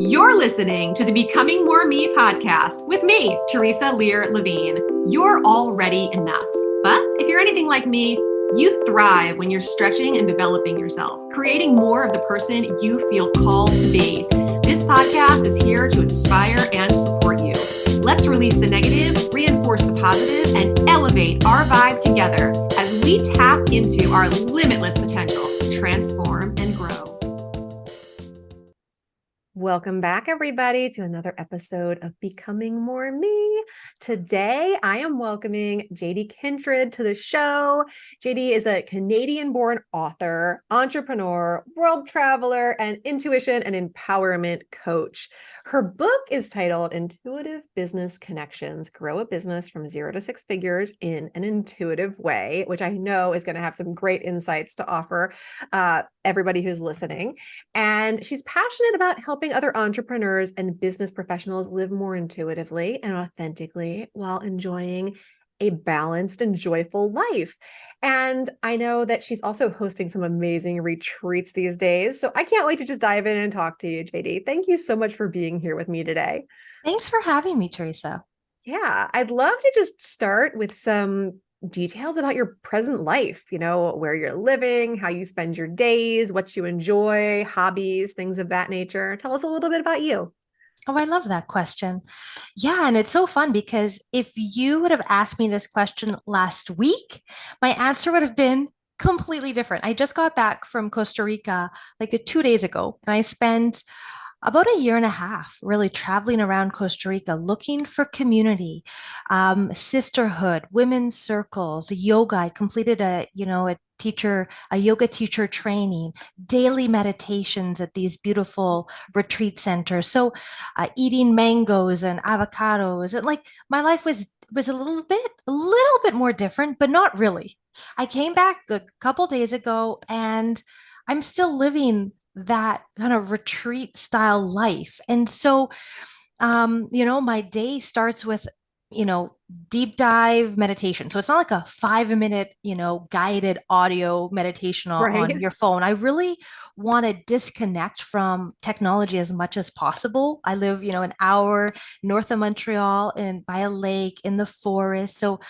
You're listening to the Becoming More Me podcast with me, Theresa Lear Levine. You're already enough. But if you're anything like me, you thrive when you're stretching and developing yourself, creating more of the person you feel called to be. This podcast is here to inspire and support you. Let's release the negative, reinforce the positive, and elevate our vibe together as we tap into our limitless potential to transform and grow. Welcome back, everybody, to another episode of Becoming More Me. Today, I am welcoming JD Kindred to the show. JD is a Canadian-born author, entrepreneur, world traveler, and intuition and empowerment coach. Her book is titled Intuitive Business Connections, Grow a Business from 0 to 6 Figures in an Intuitive Way, which I know is going to have some great insights to offer everybody who's listening. And she's passionate about helping other entrepreneurs and business professionals live more intuitively and authentically while enjoying a balanced and joyful life. And I know that she's also hosting some amazing retreats these days. So I can't wait to just dive in and talk to you, JD. Thank you so much for being here with me today. Thanks for having me, Theresa. Yeah, I'd love to just start with some details about your present life, where you're living, how you spend your days, what you enjoy, hobbies, things of that nature. Tell us a little bit about you. Oh, I love that question. Yeah, and it's so fun because if you would have asked me this question last week, my answer would have been completely different. I just got back from Costa Rica like 2 days ago, and I spent about a year and a half really traveling around Costa Rica looking for community, sisterhood, women's circles, yoga. I completed a yoga teacher training, daily meditations at these beautiful retreat centers. So eating mangoes and avocados, and like my life was a little bit more different, but not really. I came back a couple days ago and I'm still living that kind of retreat style life. And so, my day starts with, deep dive meditation. So it's not like a 5 minute, guided audio meditation on your phone. I really want to disconnect from technology as much as possible. I live, an hour north of Montreal and by a lake in the forest. So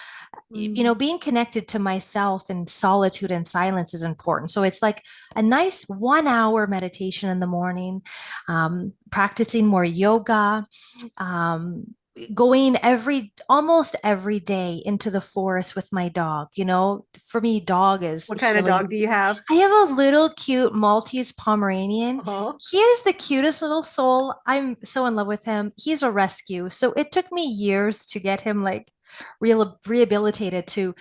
being connected to myself in solitude and silence is important. So it's like a nice 1 hour meditation in the morning, practicing more yoga, going almost every day into the forest with my dog. For me, dog is What kind of dog do you have? I have a little cute Maltese Pomeranian. He is the cutest little soul. I'm so in love with him. He's a rescue. So it took me years to get him like rehabilitated to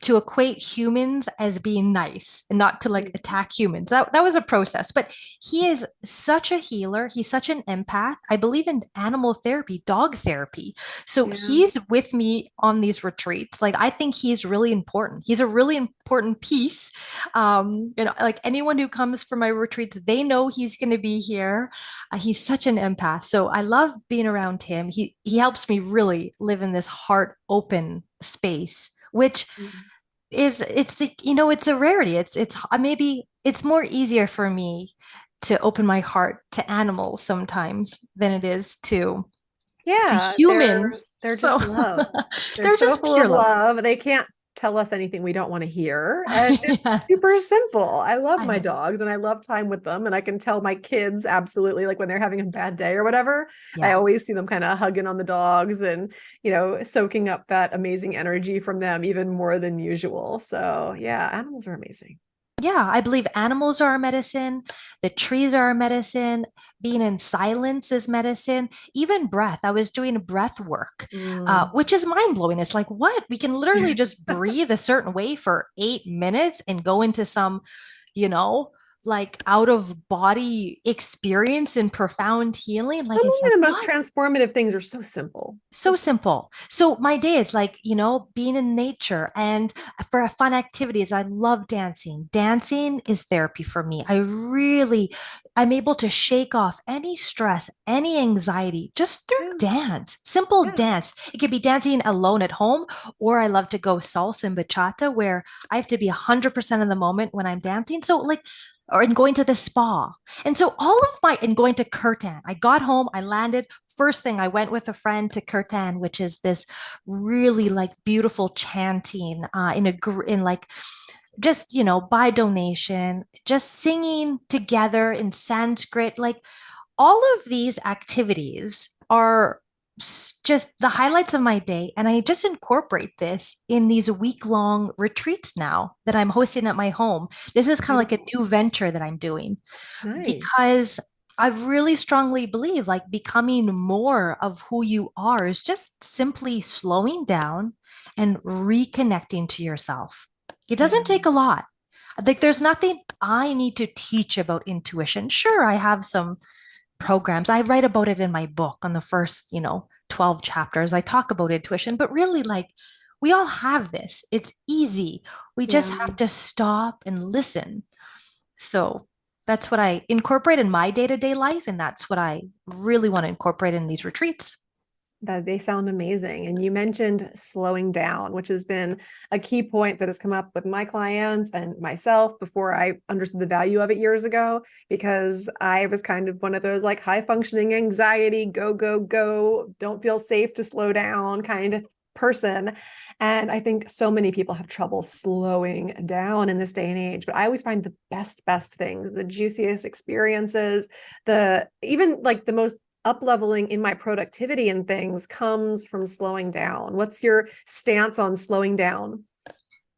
equate humans as being nice and not to like attack humans. That was a process, but he is such a healer. He's such an empath. I believe in animal therapy, dog therapy. So he's with me on these retreats. Like I think he's really important. He's a really important piece. Like anyone who comes for my retreats, they know he's going to be here. He's such an empath. So I love being around him. He helps me really live in this heart open space, which it's a rarity. It's maybe it's more easier for me to open my heart to animals sometimes than it is to humans. They're just love. They're so just full pure of love. They can't tell us anything we don't want to hear. And it's super simple. I love my dogs and I love time with them. And I can tell my kids absolutely, like when they're having a bad day or whatever, I always see them kind of hugging on the dogs and, soaking up that amazing energy from them even more than usual. So yeah, animals are amazing. Yeah, I believe animals are our medicine. The trees are our medicine. Being in silence is medicine. Even breath. I was doing breath work, which is mind blowing. It's like, what? We can literally just breathe a certain way for 8 minutes and go into some, like out of body experience and profound healing. Like it's like the most transformative things are so simple. So simple. So my day is like, being in nature and for fun activities. I love dancing. Dancing is therapy for me. I'm able to shake off any stress, any anxiety just through dance, simple dance. It could be dancing alone at home, or I love to go salsa and bachata where I have to be 100% in the moment when I'm dancing. So like or in going to the spa. And so all of my, and going to Curtin, I got home, I landed. First thing, I went with a friend to Curtin, which is this really like beautiful chanting in like just, by donation, just singing together in Sanskrit. Like all of these activities are just the highlights of my day. And I just incorporate this in these week-long retreats now that I'm hosting at my home. This is kind of like a new venture that I'm doing Nice. because I really strongly believe like becoming more of who you are is just simply slowing down and reconnecting to yourself. It Yeah. doesn't take a lot. Like there's nothing I need to teach about intuition. Sure, I have some programs. I write about it in my book on the first, 12 chapters. I talk about intuition, but really like we all have this. It's easy. We just Yeah. have to stop and listen. So that's what I incorporate in my day-to-day life. And that's what I really want to incorporate in these retreats. That they sound amazing. And you mentioned slowing down, which has been a key point that has come up with my clients and myself before I understood the value of it years ago, because I was kind of one of those like high functioning anxiety, go, go, go, don't feel safe to slow down kind of person. And I think so many people have trouble slowing down in this day and age. But I always find the best things, the juiciest experiences, the even like the most up leveling in my productivity and things comes from slowing down. What's your stance on slowing down?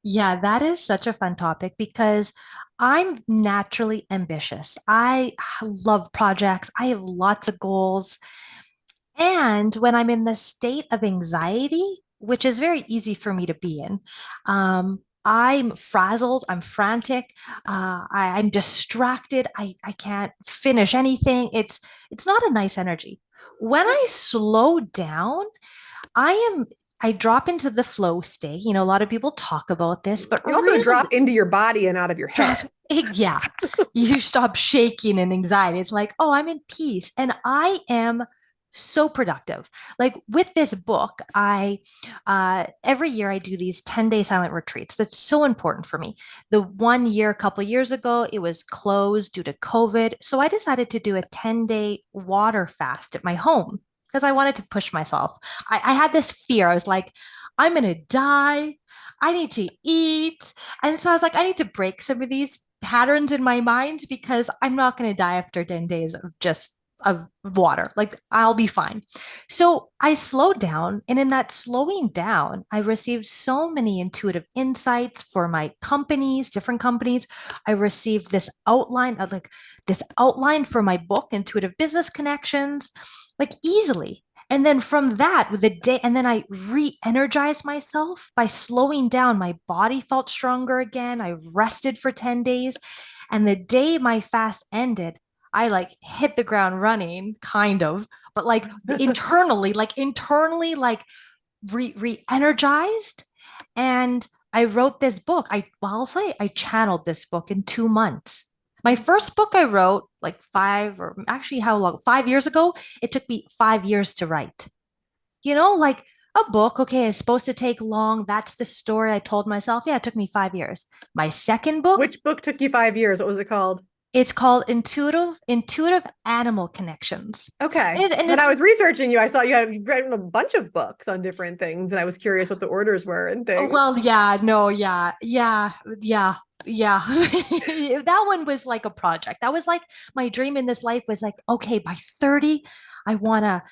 Yeah, that is such a fun topic because I'm naturally ambitious. I love projects. I have lots of goals. And when I'm in the state of anxiety, which is very easy for me to be in, I'm frazzled, I'm frantic, I'm distracted, I can't finish anything. It's not a nice energy. When I slow down, I am I drop into the flow state. A lot of people talk about this, but You also really drop into your body and out of your head. drop, yeah, you stop shaking and anxiety. It's like, oh, I'm in peace and I am so productive. Like with this book, I every year I do these 10-day silent retreats. That's so important for me. The one year, a couple of years ago, it was closed due to COVID. So I decided to do a 10-day water fast at my home because I wanted to push myself. I had this fear. I was like, I'm gonna die. I need to eat. And so I was like, I need to break some of these patterns in my mind because I'm not going to die after 10 days of just of water. Like I'll be fine. So I slowed down. And in that slowing down, I received so many intuitive insights for my companies, different companies. I received this outline for my book, Intuitive Business Connections, like easily. And then from that, with the day, and then I re energized myself by slowing down. My body felt stronger again. I rested for 10 days. And the day my fast ended, I like hit the ground running, kind of, but internally, like re energized. And I wrote this book. I'll say I channeled this book in 2 months. My first book I wrote like five, or actually how long? 5 years ago. It took me 5 years to write. Like a book, okay, it's supposed to take long. That's the story I told myself. Yeah, it took me 5 years. My second book, Which book took you 5 years? What was it called? it's called Intuitive Animal Connections. Okay. And When I it's was researching you, I saw you had written a bunch of books on different things, and I was curious what the orders were and things. well, yeah, no, yeah. That one was like a project. That was like my dream in this life was like, okay, by 30, I wanna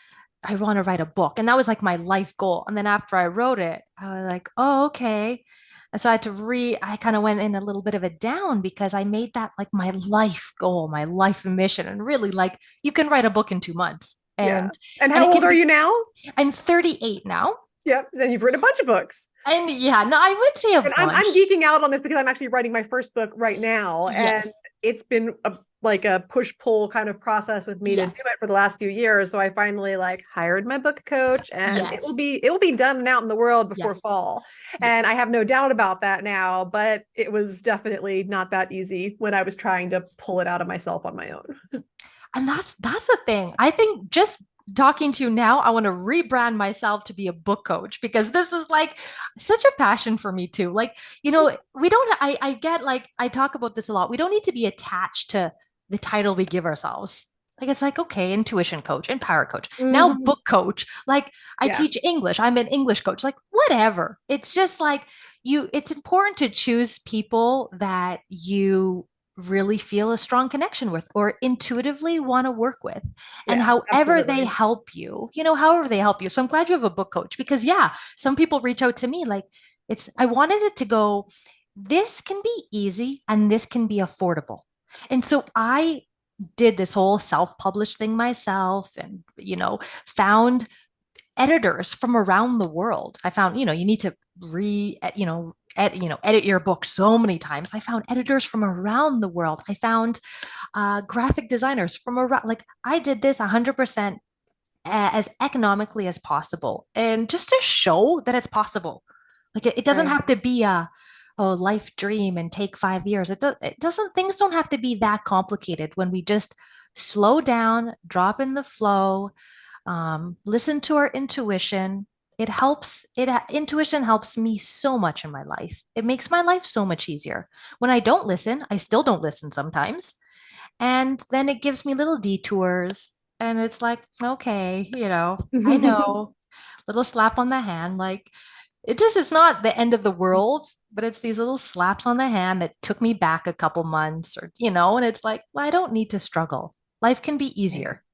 I want to write a book. And that was like my life goal. And then after I wrote it, I was like, oh, okay. And so I kind of went in a little bit of a down because I made that like my life goal, my life mission. And really, like, you can write a book in 2 months. Yeah. And And and how it old can are be, you now? I'm 38 now. Yep. Then you've written a bunch of books. And yeah, no, I would say a And I'm bunch. geeking out on this because I'm actually writing my first book right now, and Yes. it's been like a push pull kind of process with me to do Yes. it for the last few years. So I finally like hired my book coach, and Yes. it will be done and out in the world before Yes. fall. Yeah. And I have no doubt about that now. But it was definitely not that easy when I was trying to pull it out of myself on my own. And that's the thing. I think just talking to you now, I want to rebrand myself to be a book coach because this is like such a passion for me too. Like, we don't, I get like, I talk about this a lot. We don't need to be attached to the title we give ourselves. Like, it's like, okay, intuition coach, empower coach, now Mhm. book coach. Like, I Yeah. teach English, I'm an English coach, like, whatever. It's just like, it's important to choose people that you really feel a strong connection with or intuitively want to work with, and Yeah, however they absolutely. help you, however they help you. So I'm glad you have a book coach because, yeah, some people reach out to me like, I wanted it to go, this can be easy and this can be affordable. And so I did this whole self-published thing myself, and found editors from around the world. I found, you need to edit your book so many times. I found editors from around the world. I found graphic designers from around. Like, I did this 100% as economically as possible, and just to show that it's possible. Like, it doesn't Right. have to be a life dream and take 5 years. It doesn't. Things don't have to be that complicated when we just slow down, drop in the flow, listen to our intuition. Intuition helps me so much in my life. It makes my life so much easier. When I don't listen, I still don't listen sometimes. And then it gives me little detours. And it's like, okay, I know, little slap on the hand. Like, it's not the end of the world, but it's these little slaps on the hand that took me back a couple months, or, and it's like, well, I don't need to struggle. Life can be Right. easier.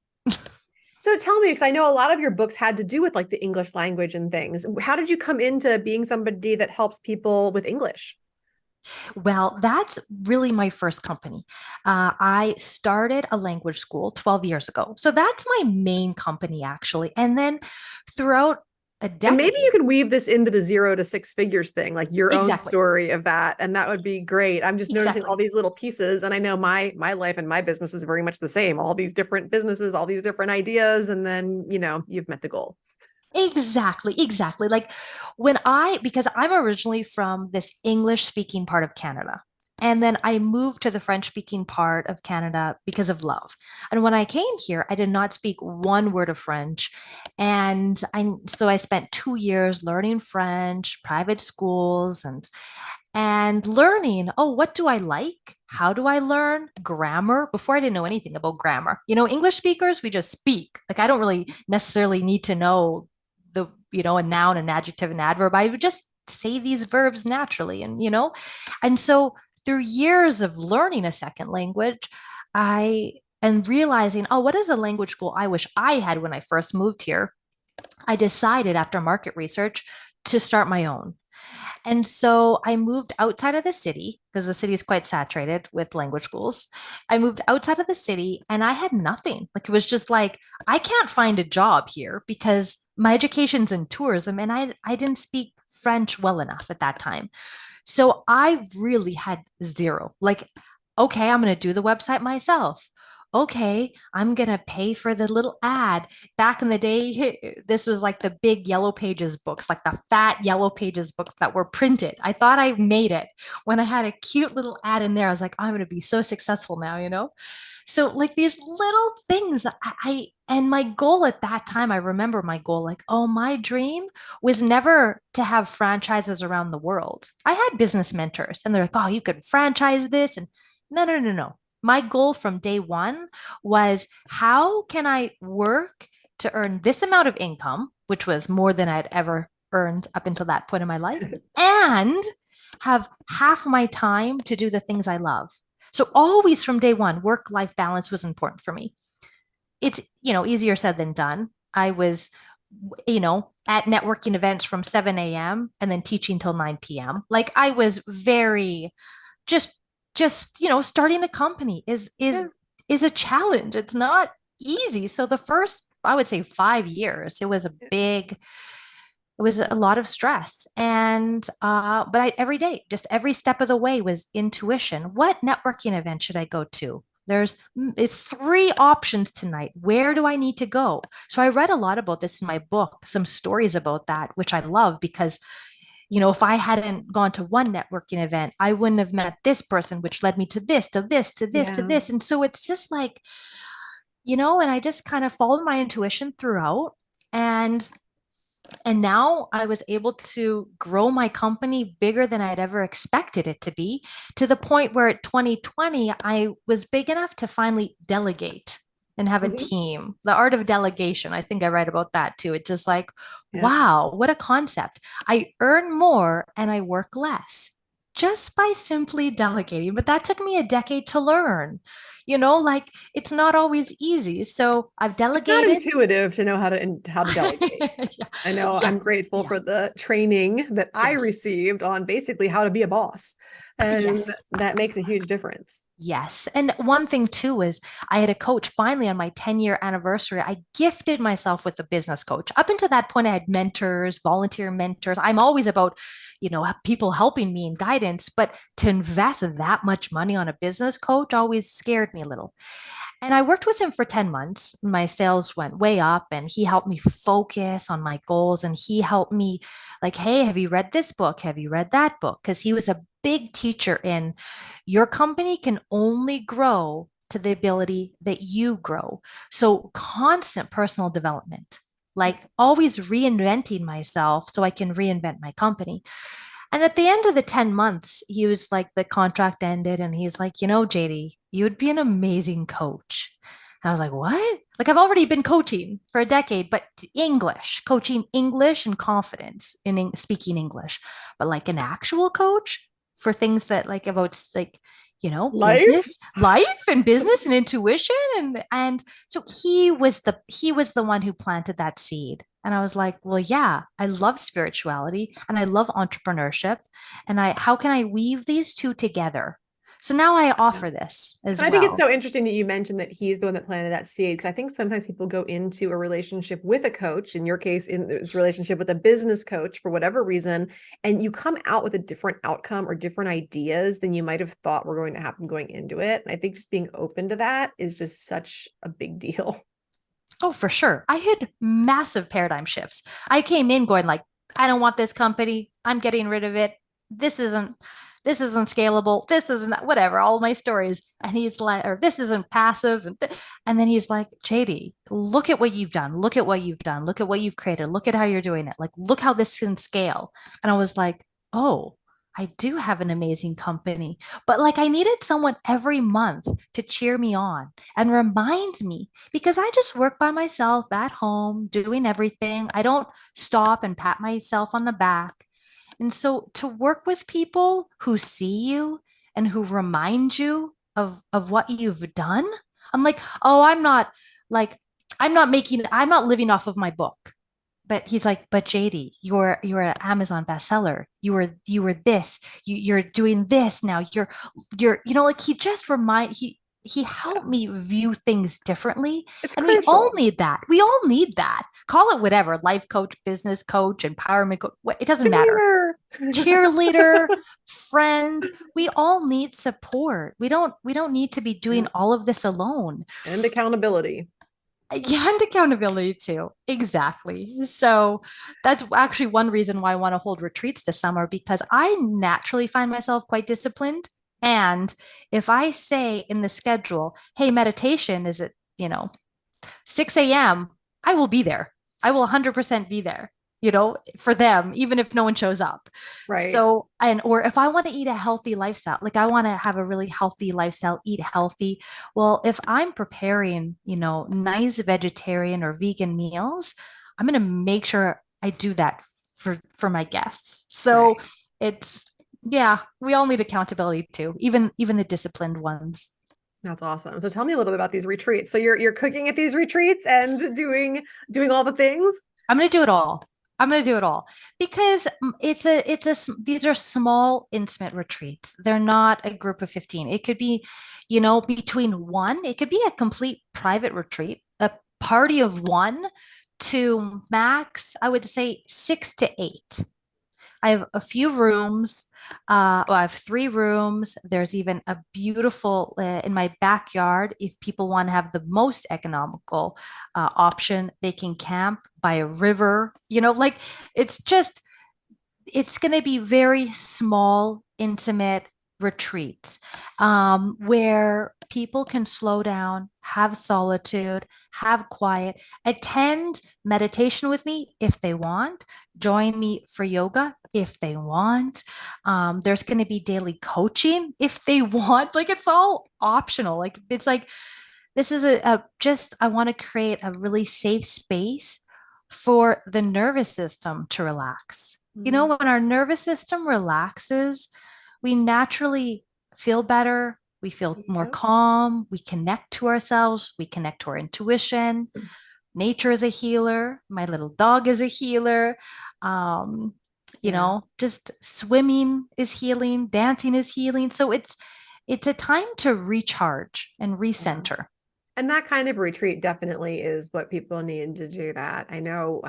So tell me, because I know a lot of your books had to do with like the English language and things. How did you come into being somebody that helps people with English? Well, that's really my first company. I started a language school 12 years ago. So that's my main company, actually. And then throughout a And maybe you decade, can weave this into the 0 to 6 figures thing, like your own exactly, story of that, and that would be great. I'm just noticing all exactly. these little pieces, and I know my life and my business is very much the same. All these different businesses, all these different ideas, and then you've met the goal. Exactly, exactly. Like, because I'm originally from this English speaking part of Canada. And then I moved to the French speaking part of Canada because of love. And when I came here, I did not speak one word of French. So I spent 2 years learning French, private schools, and learning, oh, what do I like? How do I learn grammar? Before, I didn't know anything about grammar. English speakers, we just speak. Like, I don't really necessarily need to know a noun, an adjective, an adverb. I would just say these verbs naturally. And so through years of learning a second language, I and realizing, oh, what is a language school I wish I had when I first moved here? I decided after market research to start my own. And so I moved outside of the city because the city is quite saturated with language schools. I moved outside of the city and I had nothing. Like, it was just like, I can't find a job here because my education's in tourism and I didn't speak French well enough at that time. So I really had zero. Like, okay, I'm going to do the website myself. Okay, I'm going to pay for the little ad. Back in the day, this was like the big yellow pages books, like the fat yellow pages books that were printed. I thought I made it when I had a cute little ad in there. I was like, I'm going to be so successful now. So, like, these little things, and my goal at that time, I remember my goal, like, oh, my dream was never to have franchises around the world. I had business mentors and they're like, oh, you could franchise this. And no, no, no, no. My goal from day one was, how can I work to earn this amount of income, which was more than I'd ever earned up until that point in my life, and have half my time to do the things I love. So always from day one, work-life balance was important for me. It's, easier said than done. I was, at networking events from 7 a.m. and then teaching till 9 p.m. Like, I was very just starting a company Yeah. is a challenge. It's not easy. So the first, I would say, 5 years, it was a lot of stress. And but every day, just every step of the way was intuition. What networking event should I go to? It's three options tonight. Where do I need to go? So I read a lot about this in my book, some stories about that, which I love because, if I hadn't gone to one networking event, I wouldn't have met this person, which led me to this, to this, to this, to Yeah. this. And so it's just like, And I just kind of followed my intuition throughout. And and now I was able to grow my company bigger than I'd ever expected it to be, to the point where at 2020, I was big enough to finally delegate and have a Mhm. team. The art of delegation. I think I write about that too. It's just like, Yeah. wow, what a concept. I earn more and I work less just by simply delegating. But that took me a decade to learn. Like it's not always easy. So I've It's not delegated. intuitive to know how to delegate. Yeah. I know Yeah. I'm grateful Yeah. for the training that I Yes. received on basically how to be a boss. And Yes. that makes a huge difference. Yes. And one thing too is I had a coach finally on my 10-year anniversary. I gifted myself with a business coach. Up until that point, I had mentors, volunteer mentors. I'm always about, people helping me and guidance, but to invest that much money on a business coach always scared me a little. And I worked with him for 10 months. My sales went way up and he helped me focus on my goals. And he helped me, like, hey, have you read this book? Have you read that book? Because he was a big teacher in your company can only grow to the ability that you grow. So, constant personal development, like always reinventing myself so I can reinvent my company. And at the end of the 10 months, he was like, the contract ended, and he's like, JD, you would be an amazing coach. And I was like, what? Like, I've already been coaching for a decade, but English, coaching English and confidence in speaking English, but like an actual coach for things that like about like, Life? business, life and business and intuition. And so he was the one who planted that seed. And I was like, well, yeah, I love spirituality and I love entrepreneurship. And how can I weave these two together? So now I Yeah. offer this as And I think it's well. so interesting that you mentioned that he's the one that planted that seed, because I think sometimes people go into a relationship with a coach, in your case, in this relationship with a business coach for whatever reason, and you come out with a different outcome or different ideas than you might have thought were going to happen going into it. And I think just being open to that is just such a big deal. Oh, for sure. I had massive paradigm shifts. I came in going like, I don't want this company. I'm getting rid of it. This isn't this isn't scalable. This isn't whatever, all my stories. And he's like, or this isn't passive. And then he's like, JD, look at what you've done. Look at what you've done. Look at what you've created. Look at how you're doing it. Like, look how this can scale. And I was like, oh, I do have an amazing company. But like I needed someone every month to cheer me on and remind me because I just work by myself at home doing everything. I don't stop and pat myself on the back. And so to work with people who see you and who remind you of what you've done, I'm like, oh, like I'm not living off of my book. But he's like, but JD, you're an Amazon bestseller. You were this. You're doing this now. Like he just he Yeah. helped me view things differently. It's And we all crucial. need that. We all need that. Call it whatever, life coach, business coach, empowerment coach. It doesn't matter. Cheer. Cheerleader, friend, we all need support. We don't need to be Yeah. doing all of this alone. And accountability. Yeah, and accountability too. Exactly. So that's actually one reason why I want to hold retreats this summer because I naturally find myself quite disciplined. And if I say in the schedule, hey, meditation is at, 6 a.m., I will be there. I will 100% be there, for them, even if no one shows up. Right. So, or if I want to eat a healthy lifestyle, like I want to have a really healthy lifestyle, eat healthy. Well, if I'm preparing, nice vegetarian or vegan meals, I'm going to make sure I do that for my guests. So Right. it's, yeah, we all need accountability too, even the disciplined ones. That's awesome. So tell me a little bit about these retreats. So you're cooking at these retreats and doing all the things? I'm going to do it all. I'm going to do it all because these are small, intimate retreats. They're not a group of 15. It could be, between one, it could be a complete private retreat, a party of one to max, I would say 6 to 8. I have a few rooms. Well, I have 3 rooms. There's even a beautiful in my backyard. If people want to have the most economical option, they can camp by a river. Like it's just, it's going to be very small, intimate retreats where people can slow down, have solitude, have quiet, attend meditation with me if they want, join me for yoga if they want. There's going to be daily coaching if they want. Like it's all optional. Like it's like this is just I want to create a really safe space for the nervous system to relax. You know, Mhm. when our nervous system relaxes, we naturally feel better, we feel more Yep. calm, we connect to ourselves, we connect to our intuition. Nature is a healer, my little dog is a healer. Um, Yeah. just swimming is healing, dancing is healing. So it's a time to recharge and Yeah. recenter. And that kind of retreat definitely is what people need to do that. I know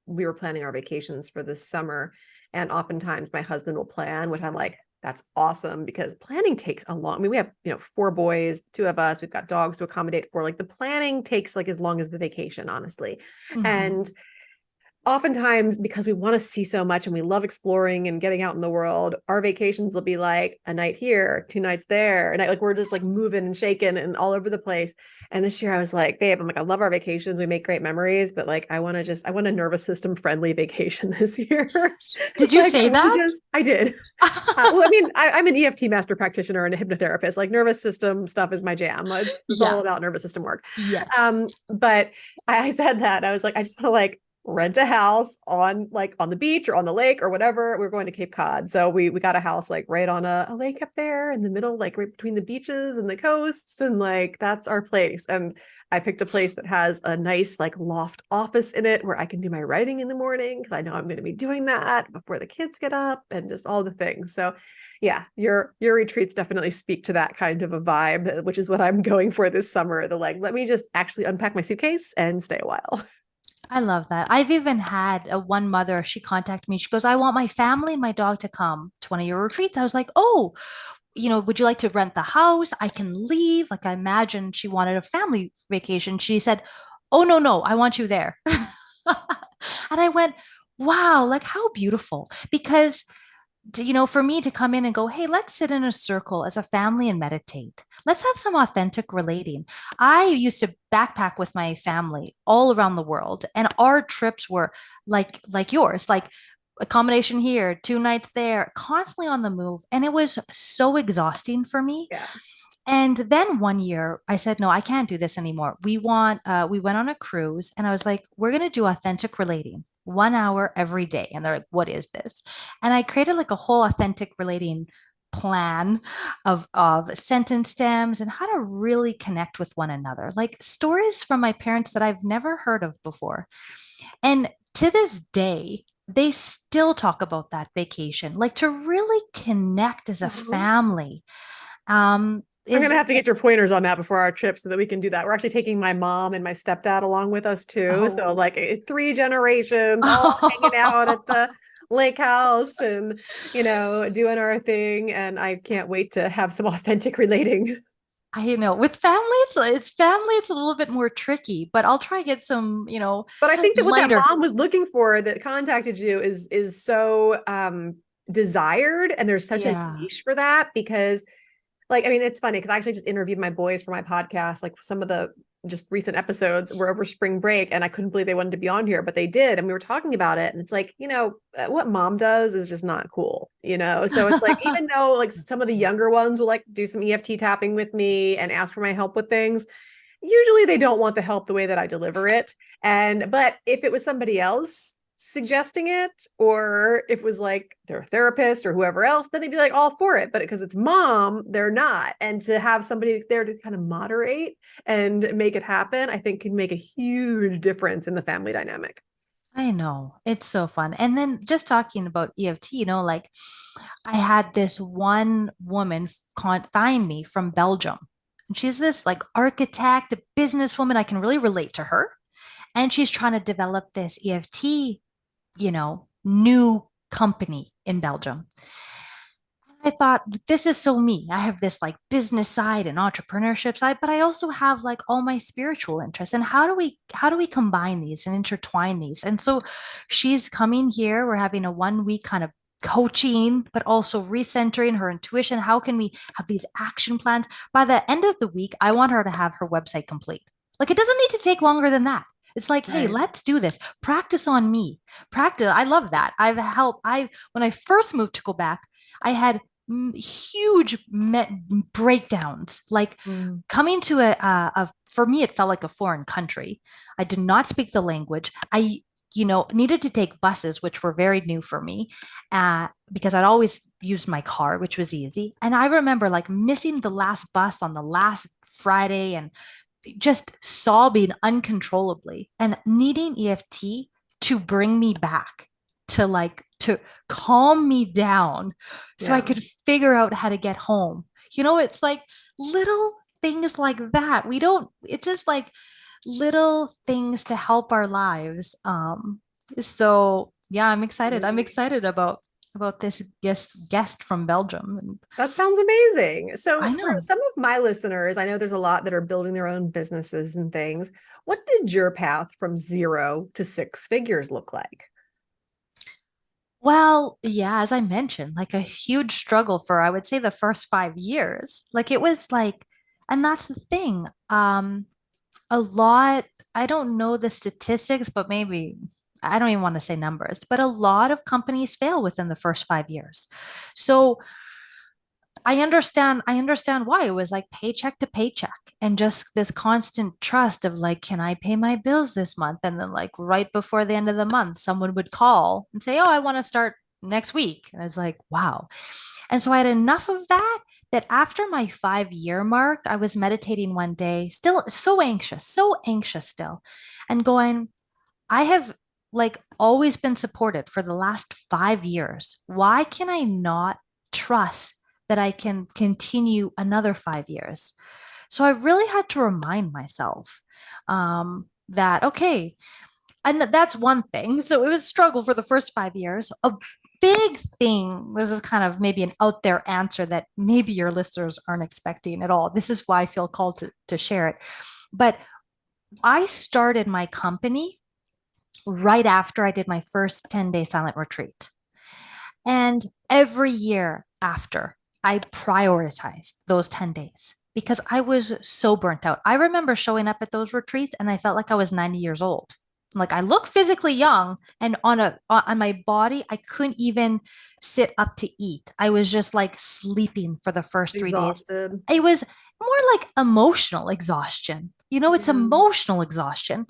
we were planning our vacations for this summer, and oftentimes my husband will plan, which I'm like, that's awesome because planning takes a long, I mean, we have, four boys, two of us, we've got dogs to accommodate for. Like the planning takes like as long as the vacation, honestly. Mhm. And oftentimes because we want to see so much and we love exploring and getting out in the world, our vacations will be like a night here, 2 nights there, and like we're just like moving and shaking and all over the place. And this year I was like, babe, I'm like, I love our vacations, we make great memories, but like I want a nervous system friendly vacation this year. Did you Like say that? I did. Well, I mean, I'm an EFT master practitioner and a hypnotherapist. Like nervous system stuff is my jam. It's all Yeah. about nervous system work. Yes. But I said that I was like, I just want to like rent a house on the beach or on the lake or whatever. We are going to Cape Cod. So we got a house like right on a lake up there in the middle, like right between the beaches and the coasts. And like that's our place. And I picked a place that has a nice like loft office in it where I can do my writing in the morning because I know I'm going to be doing that before the kids get up and just all the things. So yeah, your retreats definitely speak to that kind of a vibe, which is what I'm going for this summer. The like, let me just actually unpack my suitcase and stay a while. I love that. I've even had one mother, she contacted me. She goes, I want my family and my dog to come to one of your retreats. I was like, oh, would you like to rent the house? I can leave. Like I imagine she wanted a family vacation. She said, oh, no, no, I want you there. And I went, wow, like how beautiful. Because for me to come in and go, hey, let's sit in a circle as a family and meditate. Let's have some authentic relating. I used to backpack with my family all around the world, and our trips were like yours, like accommodation here, 2 nights there, constantly on the move. And it was so exhausting for me. Yeah. And then one year I said, no, I can't do this anymore. We went on a cruise and I was like, we're going to do authentic relating 1 hour every day. And they're like, what is this? And I created like a whole authentic relating plan of sentence stems and how to really connect with one another, like stories from my parents that I've never heard of before. And to this day, they still talk about that vacation, like to really connect as a Mhm. family. I'm gonna Is have to get your pointers on that before our trip so that we can do that. We're actually taking my mom and my stepdad along with us too. So Oh. like three generations all hanging out at the lake house and doing our thing. And I can't wait to have some authentic relating. I know with family, it's family, it's a little bit more tricky, but I'll try to get some, But I think that what that lighter. mom was looking for that contacted you is so desired, and there's such a Yeah. niche for that because like, I mean, it's funny because I actually just interviewed my boys for my podcast. Like some of the just recent episodes were over spring break, and I couldn't believe they wanted to be on here, but they did. And we were talking about it. And it's like, what mom does is just not cool. So it's like, even though like some of the younger ones will like do some EFT tapping with me and ask for my help with things, usually they don't want the help the way that I deliver it. But if it was somebody else suggesting it, or if it was like their therapist or whoever else, then they'd be like all for it. But because it's mom, they're not. And to have somebody there to kind of moderate and make it happen, I think can make a huge difference in the family dynamic. I know. It's so fun. And then just talking about EFT, like I had this one woman find me from Belgium. And she's this like architect, businesswoman. I can really relate to her. And she's trying to develop this EFT, new company in Belgium. I thought this is so me. I have this like business side and entrepreneurship side, but I also have like all my spiritual interests. And how do we combine these and intertwine these? And so she's coming here. We're having a 1 week kind of coaching, but also recentering her intuition. How can we have these action plans? By the end of the week, I want her to have her website complete. Like it doesn't need to take longer than that. It's like, hey, Right. let's do this. Practice on me. Practice. I love that. I've helped. When I first moved to Quebec, I had huge breakdowns. Like Mm. coming to for me, it felt like a foreign country. I did not speak the language. I needed to take buses, which were very new for me, because I'd always used my car, which was easy. And I remember like missing the last bus on the last Friday and just sobbing uncontrollably and needing EFT to bring me back to calm me down so I Yeah. could figure out how to get home. It's like little things like that. It's just like little things to help our lives. So yeah, I'm excited. I'm Absolutely. excited about this guest from Belgium. And That sounds amazing. So, I for know. some of my listeners, I know there's a lot that are building their own businesses and things. What did your path from 0 to 6 figures look like? Well, yeah, as I mentioned, like a huge struggle for I would say the first 5 years. Like it was like, and that's the thing. A lot, I don't know the statistics, but maybe I don't even want to say numbers, but a lot of companies fail within the first 5 years. So I understand why it was like paycheck to paycheck and just this constant trust of like, can I pay my bills this month? And then like right before the end of the month, someone would call and say, oh, I want to start next week. And I was like, wow. And so I had enough of that after my 5 year mark, I was meditating one day, still so anxious still, and going, I have like always been supported for the last 5 years. Why can I not trust that I can continue another 5 years? So I really had to remind myself that, okay, and that's one thing. So it was a struggle for the first 5 years. A big thing was this kind of maybe an out there answer that maybe your listeners aren't expecting at all. This is why I feel called to share it. But I started my company right after I did my first 10-day silent retreat. And every year after, I prioritized those 10 days because I was so burnt out. I remember showing up at those retreats and I felt like I was 90 years old. Like I look physically young and on my body, I couldn't even sit up to eat. I was just like sleeping for the first 3 days. Exhausted. It was more like emotional exhaustion. It's Yeah. emotional exhaustion.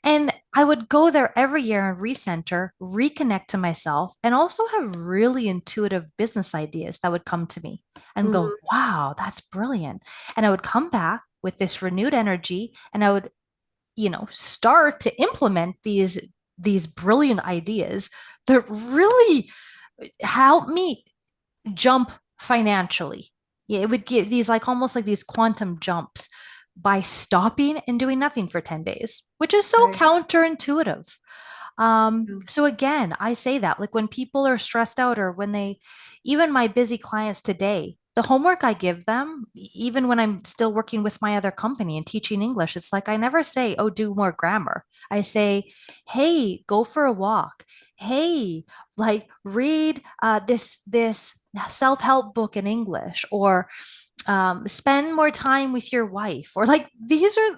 And I would go there every year and recenter, reconnect to myself, and also have really intuitive business ideas that would come to me and go, Mhm. wow, that's brilliant. And I would come back with this renewed energy and I would, start to implement these brilliant ideas that really help me jump financially. Yeah, it would give these like almost like these quantum jumps by stopping and doing nothing for 10 days, which is so Right. counterintuitive. Yeah. So again, I say that like when people are stressed out or when even my busy clients today, the homework I give them, even when I'm still working with my other company and teaching English, it's like I never say, oh, do more grammar. I say, hey, go for a walk. Hey, like read this self-help book in English or spend more time with your wife or like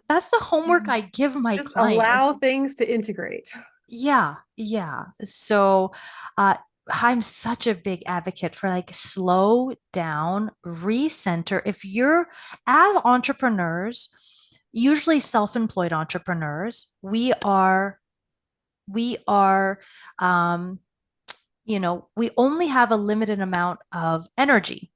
that's the homework Yeah. I give my Just allow clients. things to integrate. Yeah, yeah. So, uh, I'm such a big advocate for like slow down, recenter. If you're as entrepreneurs, usually self-employed entrepreneurs, we are, um, we only have a limited amount of energy.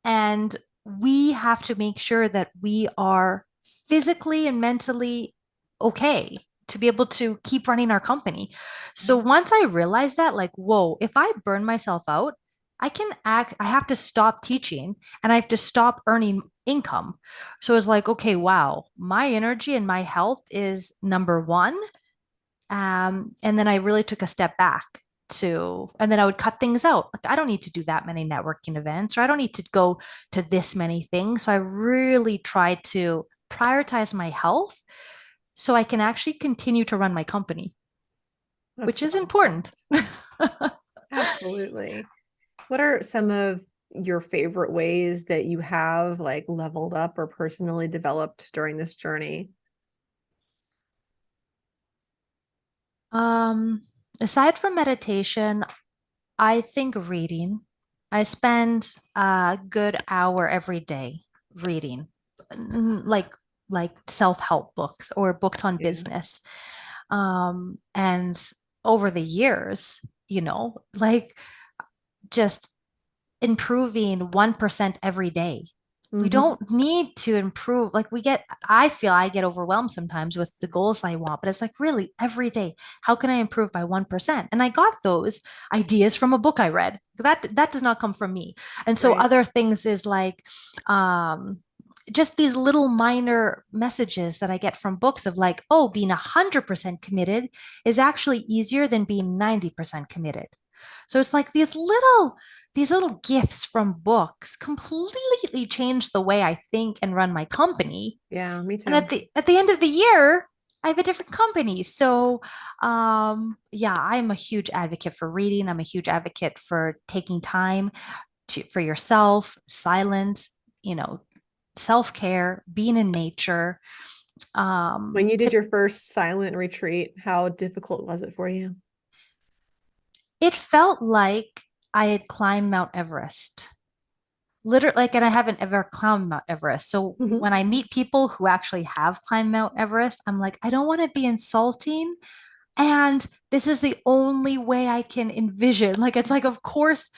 And we have to make sure that we are physically and mentally okay to be able to keep running our company. So Yeah. once I realized that, like, whoa, if I burn myself out, I have to stop teaching and I have to stop earning income. So it's like, okay, wow, my energy and my health is number one. And then I really took a step back and then I would cut things out. Like, I don't need to do that many networking events, or I don't need to go to this many things. So I really tried to prioritize my health so I can actually continue to run my company, That's which so is important. important. Absolutely. What are some of your favorite ways that you have like leveled up or personally developed during this journey? Um, Aside from meditation, I think reading. I spend a good hour every day reading, like self-help books or books on Yeah. business. And over the years, like just improving 1% every day. We Hmm. don't need to improve. Like I feel I get overwhelmed sometimes with the goals I want, but it's like really every day, how can I improve by 1%? And I got those ideas from a book I read. That does not come from me. And so Right. other things is like, um, just these little minor messages that I get from books of like, oh, being 100% committed is actually easier than being 90% committed. So it's like these little gifts from books completely changed the way I think and run my company. Yeah, me And too. at the end of the year, I have a different company. So yeah, I'm a huge advocate for reading. I'm a huge advocate for taking time for yourself, silence, you know, self-care, being in nature. When you did It, your first silent retreat, how difficult was it for you? it felt like I had climbed Mount Everest. Literally, like, and I haven't ever climbed Mount Everest. So Mhm. when I meet people who actually have climbed Mount Everest, I'm like, I don't want to be insulting. And this is the only way I can envision. Like, it's like, of course,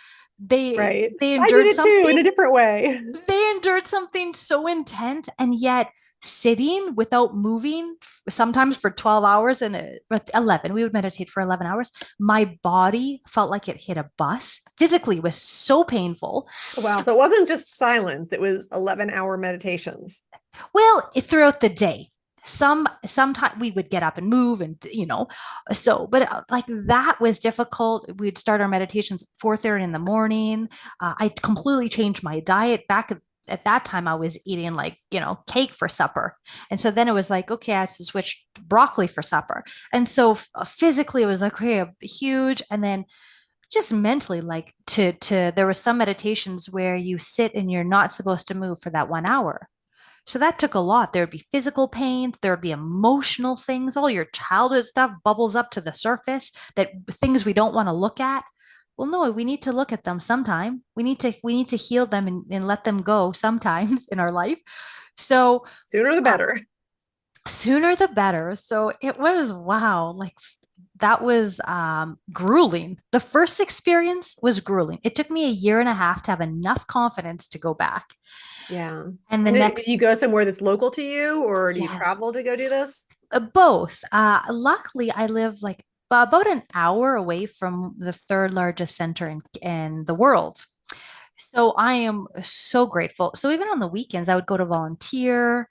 they Right. they I did endured it too in something a different way. they endured something so intense, and yet sitting without moving, sometimes for 12 hours and 11, we would meditate for 11 hours. My body felt like it hit a bus. Physically, it was so painful. Wow. So it wasn't just silence, it was 11-hour meditations. Well, throughout the day, sometimes we would get up and move, and so but like that was difficult. We'd start our meditations 4:30 in the morning. I completely changed my diet. Back at that time, I was eating like cake for supper, and so then it was like, okay, I have to switch to broccoli for supper. And so physically it was like, okay, huge. And then just mentally, like to there was some meditations where you sit and you're not supposed to move for that 1 hour. So that took a lot. There would be physical pain, there would be emotional things, all your childhood stuff bubbles up to the surface, that things we don't want to look at. Well, no, we need to look at them sometime. We need to heal them and let them go sometimes in our life. So Sooner the uh, better. sooner the better. So it was wow, like that was grueling. The first experience was grueling. It took me a year and a half to have enough confidence to go back. Yeah. And the And did you next, go somewhere that's local to you, or do you yes. travel to go do this? Both. Luckily, I live like about an hour away from the third largest center in the world. So I am so grateful. So even on the weekends, I would go to volunteer.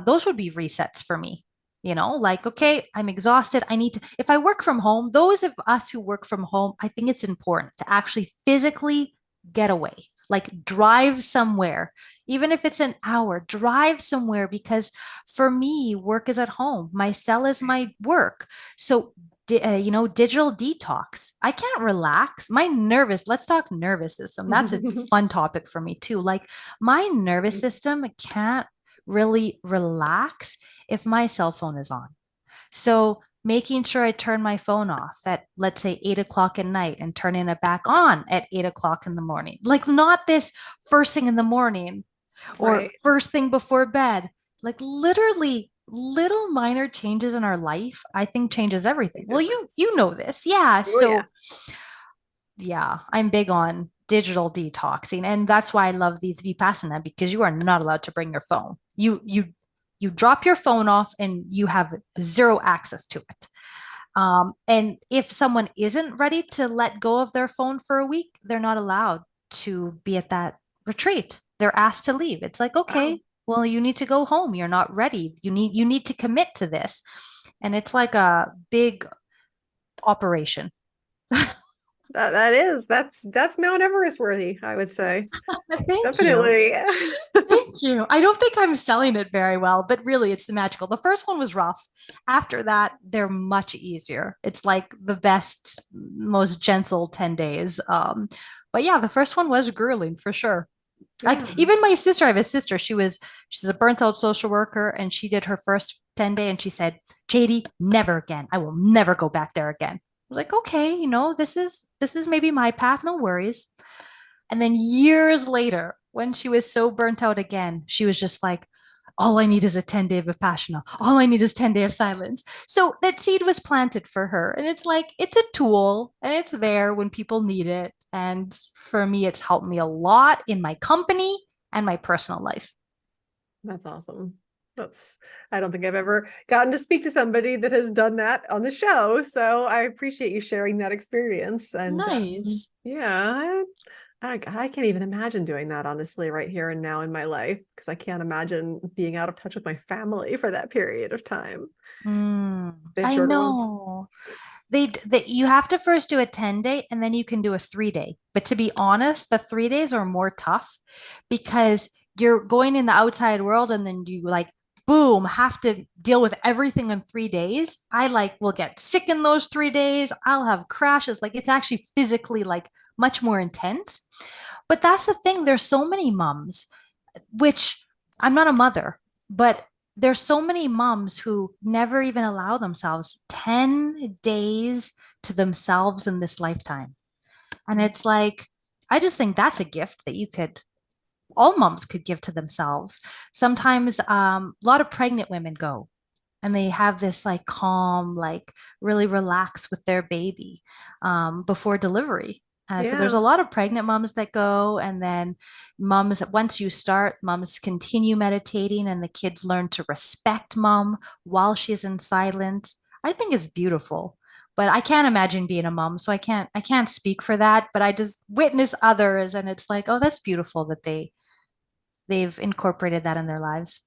Those would be resets for me. Like, okay, I'm exhausted. I need to, if I work from home, those of us who work from home, I think it's important to actually physically get away, like drive somewhere, even if it's an hour, drive somewhere. Because for me, work is at home. My cell is my work. So digital detox. I can't relax. Let's talk nervous system. That's a fun topic for me too. Like my nervous system can't really relax if my cell phone is on. So making sure I turn my phone off at, let's say, 8 o'clock at night and turning it back on at 8 o'clock in the morning. Like not this first thing in the morning or Right. first thing before bed. Like literally little minor changes in our life, I think changes everything. Big Well, you difference. you know this. Yeah. Oh yeah. So yeah, I'm big on digital detoxing. And that's why I love these Vipassana, because you are not allowed to bring your phone. You drop your phone off and you have zero access to it. And if someone isn't ready to let go of their phone for a week, they're not allowed to be at that retreat. They're asked to leave. It's like, Wow. okay, well, you need to go home. You're not ready. You need to commit to this. And it's like a big operation. That's Mount Everest worthy, I would say. Thank you. Definitely. Thank you. I don't think I'm selling it very well, but really it's the magical. The first one was rough. After that, they're much easier. It's like the best, most gentle 10 days. But yeah, the first one was grueling for sure. Yeah. Like even my sister, I have a sister, she's a burnt out social worker and she did her first 10 day and she said, JD, never again. I will never go back there again. I was like, okay, this is maybe my path, no worries. And then years later, when she was so burnt out again, she was just like, all I need is a 10 day of Vipassana. All I need is 10 day of silence. So that seed was planted for her. And it's like, it's a tool and it's there when people need it. And for me, it's helped me a lot in my company and my personal life. That's awesome. I don't think I've ever gotten to speak to somebody that has done that on the show. So I appreciate you sharing that experience. And Nice. yeah, I can't even imagine doing that, honestly, right here and now in my life, because I can't imagine being out of touch with my family for that period of time. The I shorter ones. know. You have to first do a 10 day and then you can do a 3 day. But to be honest, the 3 days are more tough because you're going in the outside world and then you like boom have to deal with everything in 3 days. I like will get sick in those 3 days. I'll have crashes. Like it's actually physically like much more intense. But that's the thing. There's so many moms, which I'm not a mother, but there's so many moms who never even allow themselves 10 days to themselves in this lifetime. And it's like, I just think that's a gift that all moms could give to themselves. Sometimes a lot of pregnant women go and they have this like calm, like really relax with their baby before delivery. So there's Yeah. a lot of pregnant moms that go, and then moms, once you start, moms continue meditating, and the kids learn to respect mom while she's in silence. I think it's beautiful, but I can't imagine being a mom, so I can't speak for that. But I just witness others, and it's like, oh, that's beautiful that they've incorporated that in their lives.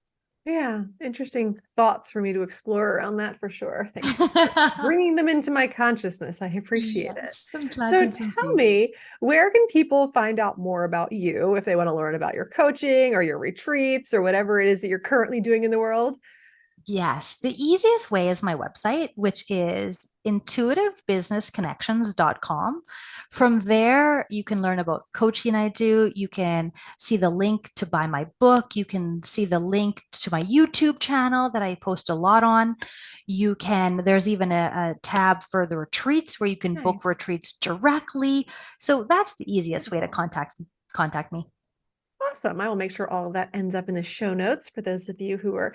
Yeah, interesting thoughts for me to explore around that for sure. Thank you for bringing them into my consciousness. I appreciate it. Yes, I'm So planting some tell seeds. me, where can people find out more about you if they want to learn about your coaching or your retreats or whatever it is that you're currently doing in the world? Yes, the easiest way is my website, which is intuitivebusinessconnections.com. From there, you can learn about coaching I do. You can see the link to buy my book. You can see the link to my YouTube channel that I post a lot on. There's even a tab for the retreats where you can book Nice. retreats directly. So that's the easiest way to Beautiful. contact me. Awesome. I will make sure all of that ends up in the show notes for those of you who are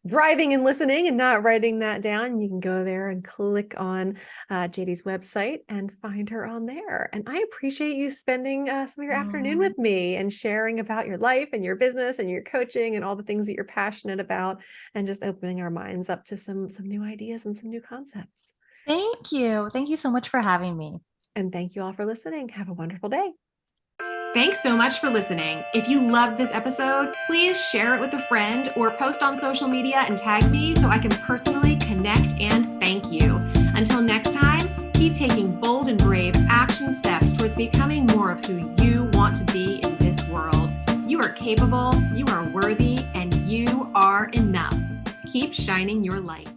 driving and listening and not writing that down. You can go there and click on JD's website and find her on there. And I appreciate you spending some of your afternoon Mm, with me and sharing about your life and your business and your coaching and all the things that you're passionate about, and just opening our minds up to some new ideas and some new concepts. Thank you. Thank you so much for having me. And thank you all for listening. Have a wonderful day. Thanks so much for listening. If you loved this episode, please share it with a friend or post on social media and tag me so I can personally connect and thank you. Until next time, keep taking bold and brave action steps towards becoming more of who you want to be in this world. You are capable, you are worthy, and you are enough. Keep shining your light.